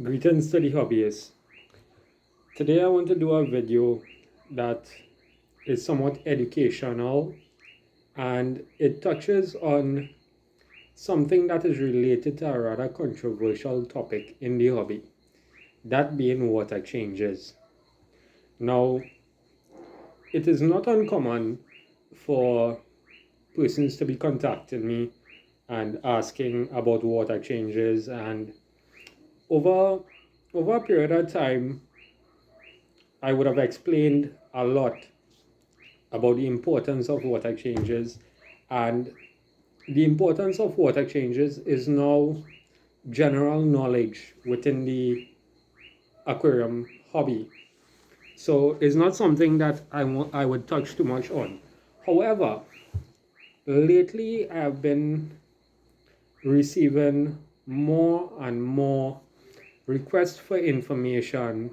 Greetings to the hobbyists. Today I want to do a video that is somewhat educational and it touches on something that is related to a rather controversial topic in the hobby, that being water changes. Now, it is not uncommon for persons to be contacting me and asking about water changes, and over a period of time I would have explained a lot about the importance of water changes, and the importance of water changes is now general knowledge within the aquarium hobby. So it's not something that I would touch too much on. However, lately I have been receiving more and more requests for information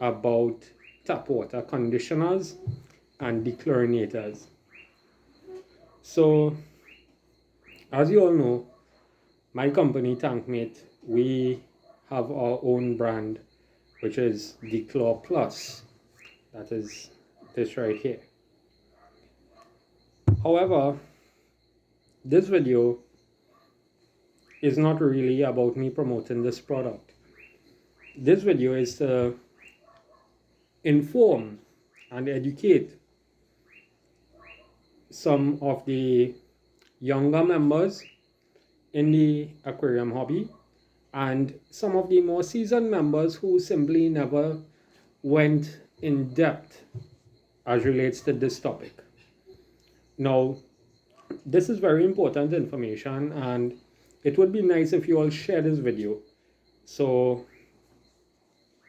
about tap water conditioners and dechorinators. So, as you all know, my company Tankmate, we have our own brand, which is Dechlor Plus. That is this right here. However, this video is not really about me promoting this product. This video is to inform and educate some of the younger members in the aquarium hobby and some of the more seasoned members who simply never went in depth as relates to this topic. Now, this is very important information, and it would be nice if you all share this video so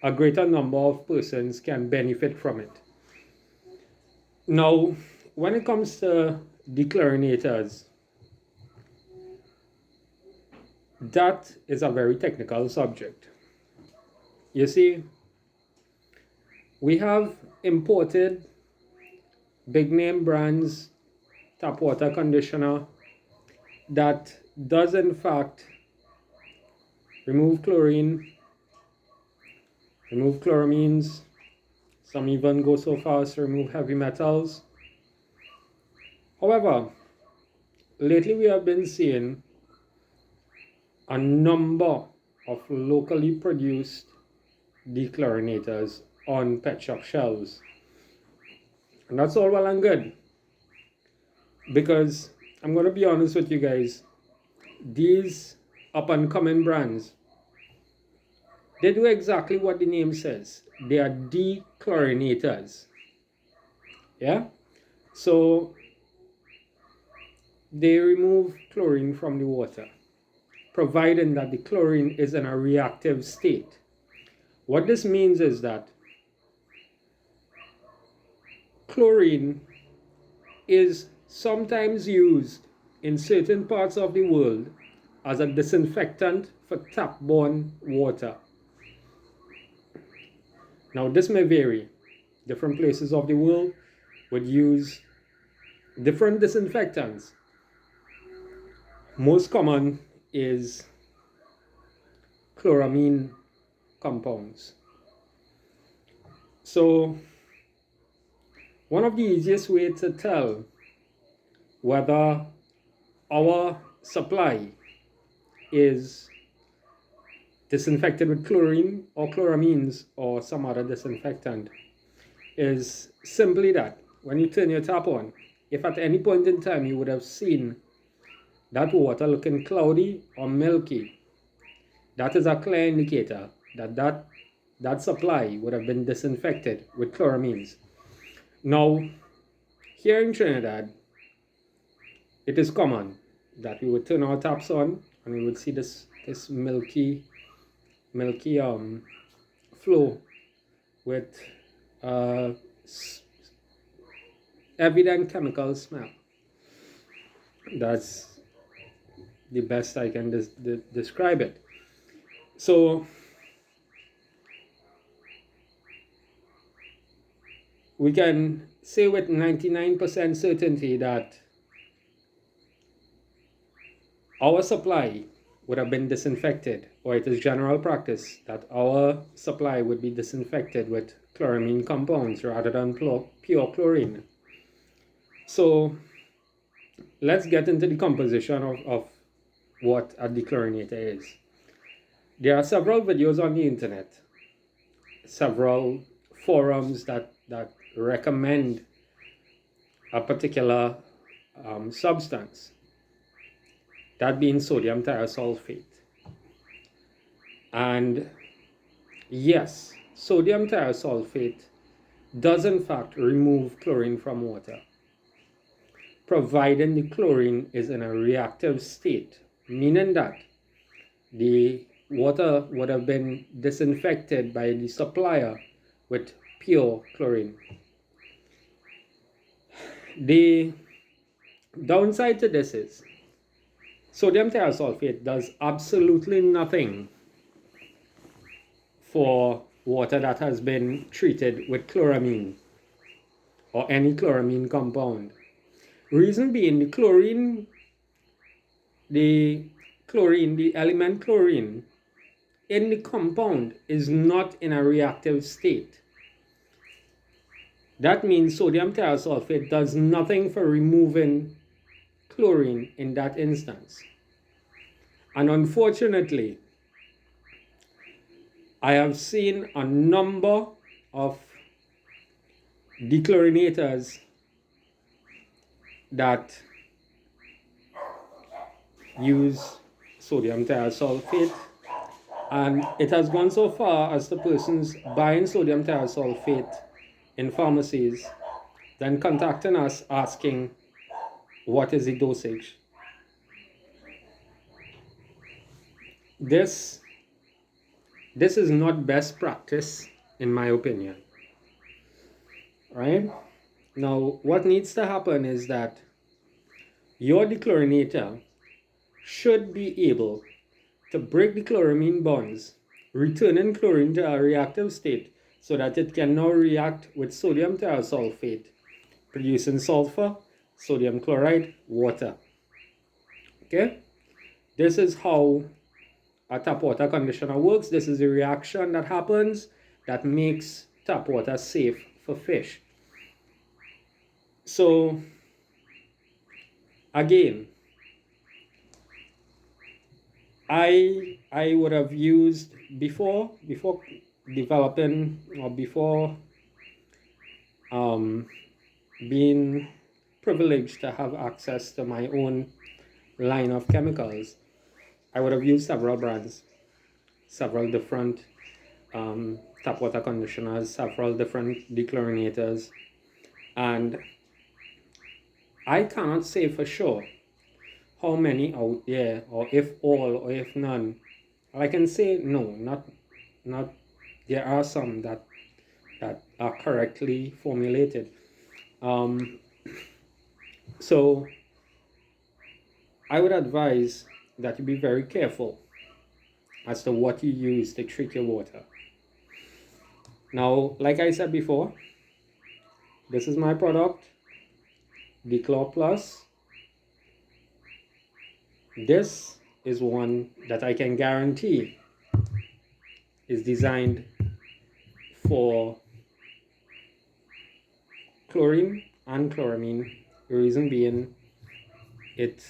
a greater number of persons can benefit from it. Now, when it comes to dechorinators, that is a very technical subject. You see, we have imported big name brands tap water conditioner that does in fact remove chlorine, remove chloramines. Some even go so far as to remove heavy metals. However, lately we have been seeing a number of locally produced dechorinators on pet shop shelves. And that's all well and good, because I'm going to be honest with you guys, these up and coming brands, they do exactly what the name says. They are dechorinators. Yeah? So they remove chlorine from the water, providing that the chlorine is in a reactive state. What this means is that chlorine is sometimes used in certain parts of the world as a disinfectant for tap-borne water. Now, this may vary. Different places of the world would use different disinfectants. Most common is chloramine compounds. So, one of the easiest ways to tell whether our supply is disinfected with chlorine or chloramines or some other disinfectant is simply that when you turn your tap on, if at any point in time you would have seen that water looking cloudy or milky, that is a clear indicator that that supply would have been disinfected with chloramines. Now, here in Trinidad, it is common that we would turn our taps on and we would see this milky flow with evident chemical smell. That's the best I can describe it. So we can say with 99% certainty that our supply would have been disinfected, or it is general practice that our supply would be disinfected with chloramine compounds rather than pure chlorine. So let's get into the composition of what a dechlorinator is. There are several videos on the internet, several forums that recommend a particular substance, that being sodium thiosulfate. And yes, sodium thiosulfate does in fact remove chlorine from water, providing the chlorine is in a reactive state, meaning that the water would have been disinfected by the supplier with pure chlorine. The downside to this is sodium thiosulfate does absolutely nothing for water that has been treated with chloramine or any chloramine compound. Reason being, the element chlorine in the compound is not in a reactive state. That means sodium thiosulfate does nothing for removing chlorine in that instance. And unfortunately, I have seen a number of dechorinators that use sodium thiosulfate, and it has gone so far as the persons buying sodium thiosulfate in pharmacies then contacting us asking what is the dosage. This is not best practice in my opinion. Right? Now what needs to happen is that your dechlorinator should be able to break the chloramine bonds, returning chlorine to a reactive state so that it can now react with sodium thiosulfate, producing sulfur, sodium chloride, water. Okay? This is how a tap water conditioner works. This is the reaction that happens that makes tap water safe for fish. So, again, I would have used before developing or before being privileged to have access to my own line of chemicals, I would have used several brands, several different tap water conditioners, several different dechlorinators, and I cannot say for sure how many out there, or if all, or if none. I can say no, not. There are some that are correctly formulated. So I would advise that you be very careful as to what you use to treat your water. Now, like I said before, this is my product, Dechlor Plus. This is one that I can guarantee is designed for chlorine and chloramine. The reason being, it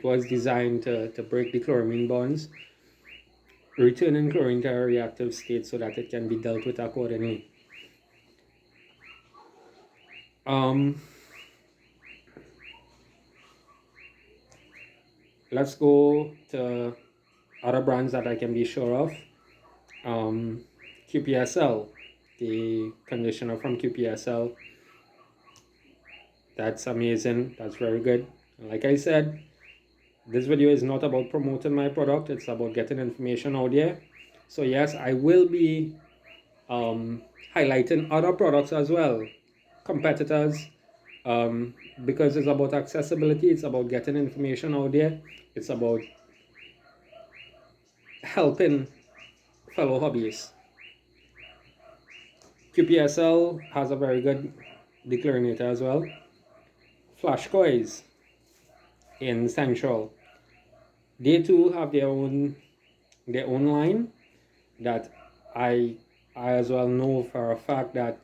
was designed to break the chloramine bonds, returning chlorine to a reactive state so that it can be dealt with accordingly. Let's go to other brands that I can be sure of. QPSL, the conditioner from QPSL. That's amazing. That's very good. Like I said, this video is not about promoting my product. It's about getting information out there. So yes, I will be highlighting other products as well, competitors, because it's about accessibility. It's about getting information out there. It's about helping fellow hobbyists. QPSL has a very good dechlorinator as well. Flash Coils in Central. They too have their own line that I as well know for a fact that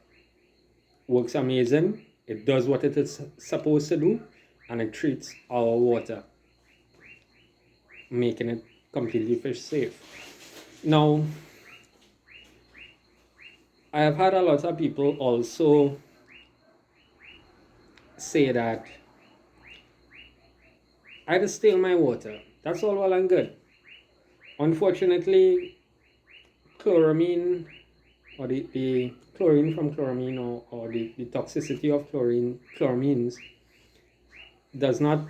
works amazing. It does what it is supposed to do, and it treats our water, making it completely fish safe. Now, I have had a lot of people also say that I just steal my water. That's all well and good. Unfortunately, chloramine, or the chlorine from chloramine, or the toxicity of chloramines does not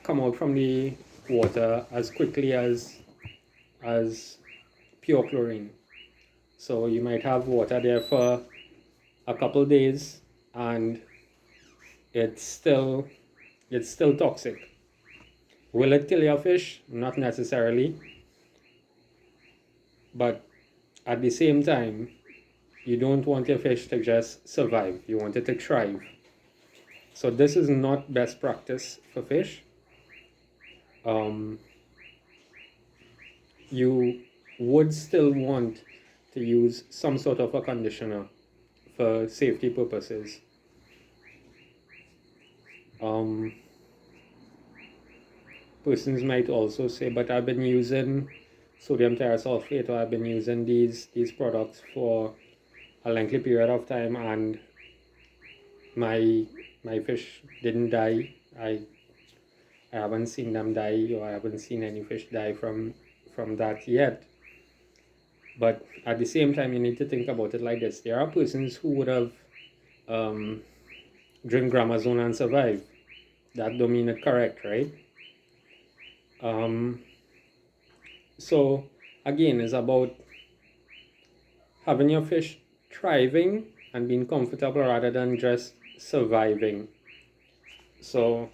come out from the water as quickly as pure chlorine. So you might have water there for a couple days and it's still toxic. Will it kill your fish? Not necessarily. But at the same time, you don't want your fish to just survive. You want it to thrive. So this is not best practice for fish. You would still want to use some sort of a conditioner for safety purposes. Persons might also say, but I've been using sodium thiosulfate, or I've been using these products for a lengthy period of time and my fish didn't die. I haven't seen them die, or I haven't seen any fish die from that yet. But at the same time, you need to think about it like this. There are persons who would have drink Gramazone and survive. That don't mean it correct, right? So again, it's about having your fish thriving and being comfortable rather than just surviving. So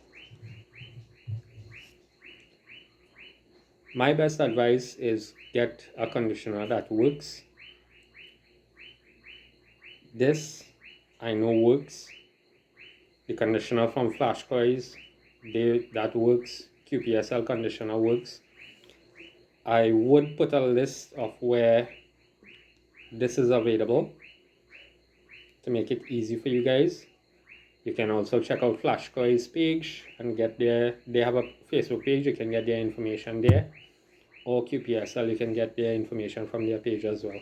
my best advice is get a conditioner that works. This I know works. The conditioner from Flash Coils, that works. QPSL conditioner works. I would put a list of where this is available to make it easy for you guys. You can also check out Flash Coils page and get they have a Facebook page. You can get their information there, or QPSL, you can get their information from their page as well.